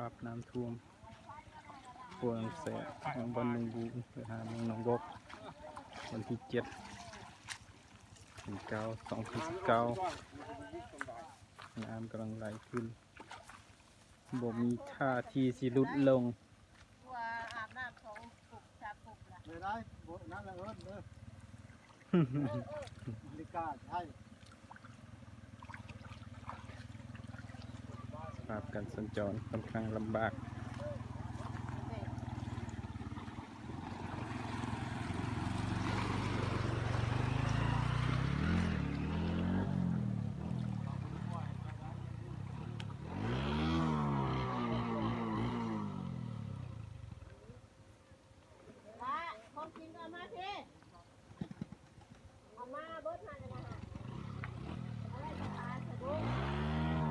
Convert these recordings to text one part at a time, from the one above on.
าพน้ำท่วมพวงแสงของบ้านหนองบูมไปหาเมืองหนองบกวันที่7/9/2019น้ำกำลังไหลขึ้นบ่มีท่าทีสิลดลงว่าอาบน้ำ2 ปุก 3 ปุกล่ะเลยได้บทนั้นละเอิ้นเด้อนาฬิกาใช่ภาพการสัญจรค่อนข้างลำบากของกินเอามาเทเอามาเบิดมาเลยนะฮะอะไรจะทานสะดุ้ง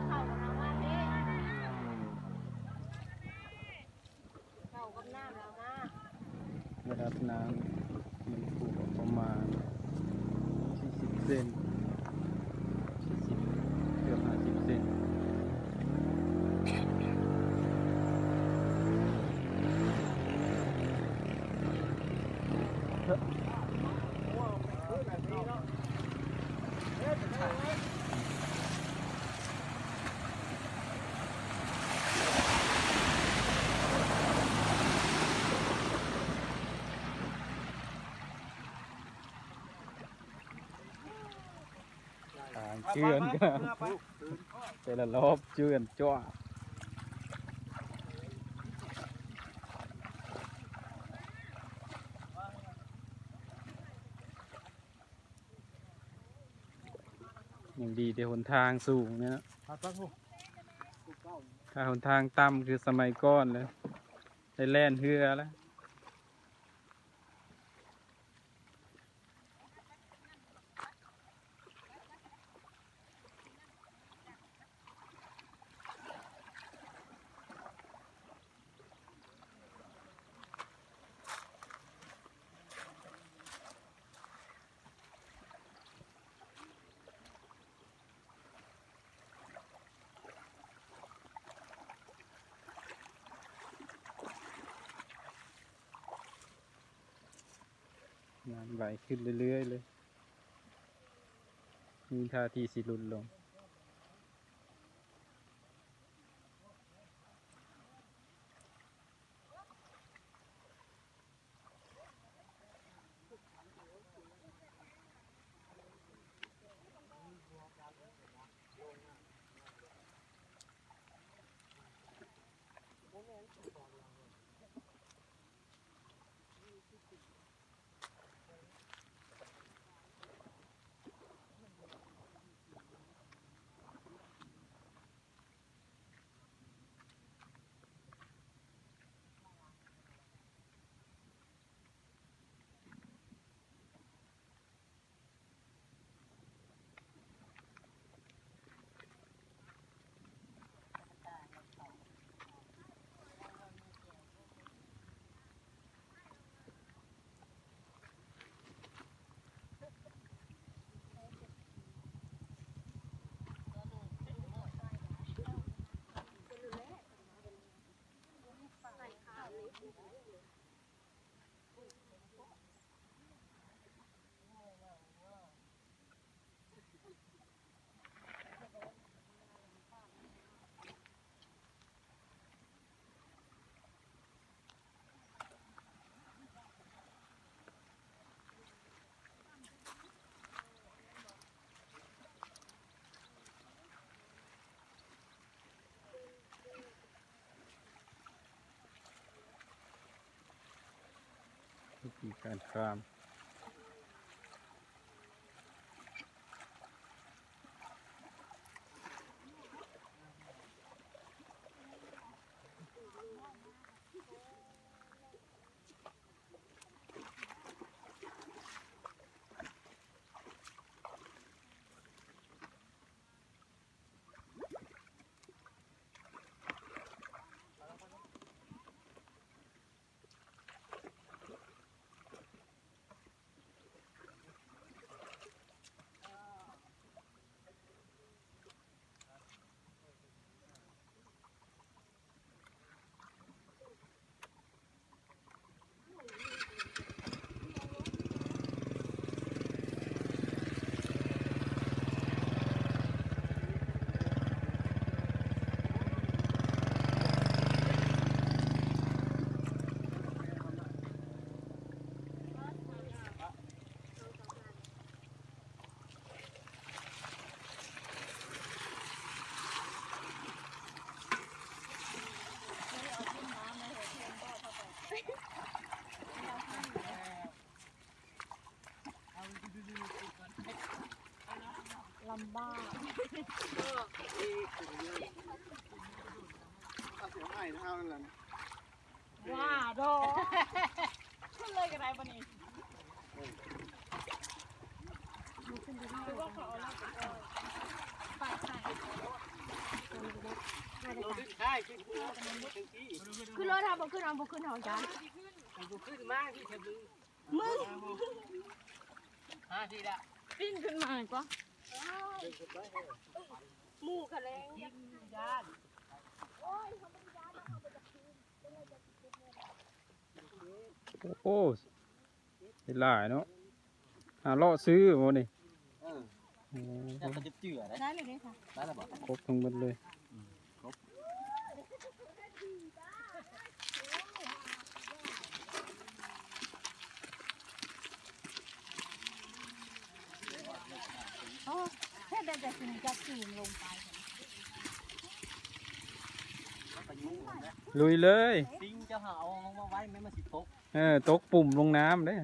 เข้าเอามาเทเข้ากับน้ำแล้วมา ระดับน้ำมันสูงประมาณ40 เซน40เกือบ50 เซนเชื่อนกันแต่ละรอบเชื่อนจ้าอย่างดีแต่หนทางสูงเนี่ยถ้าหนทางต่ำคือสมัยก่อนเลยได้แล่นเรือแล้วน้ำไหลขึ้นเรื่อยๆเลยมีท่าทีสิลดลงวิธีการข้าม บ้า เอาเสียงไห้เท่านั้นแหละ ว้าดอขึ้นเลยกันไรปะนี่คือว่าเขาเอาแล้วไปขึ้นรถทำบ่ขึ้นเอาบ่ขึ้นเอาจ้ามึงปิ้นขึ้นมาก็หมูกระเลงย่าน โอ้เห็นหลายเนาะหาเลาะซื้อโมนี่ น่าจะเจือได้ ได้เลยค่ะ ได้แล้วบอก ครบทั้งหมดเลย โอ้แค่แต่สิ่งจะสูงลงไป ลุยเลย ซิงจะหาเอาลงมาไว้ไม่มาสิทก ตกปุ่มลงน้ำเด้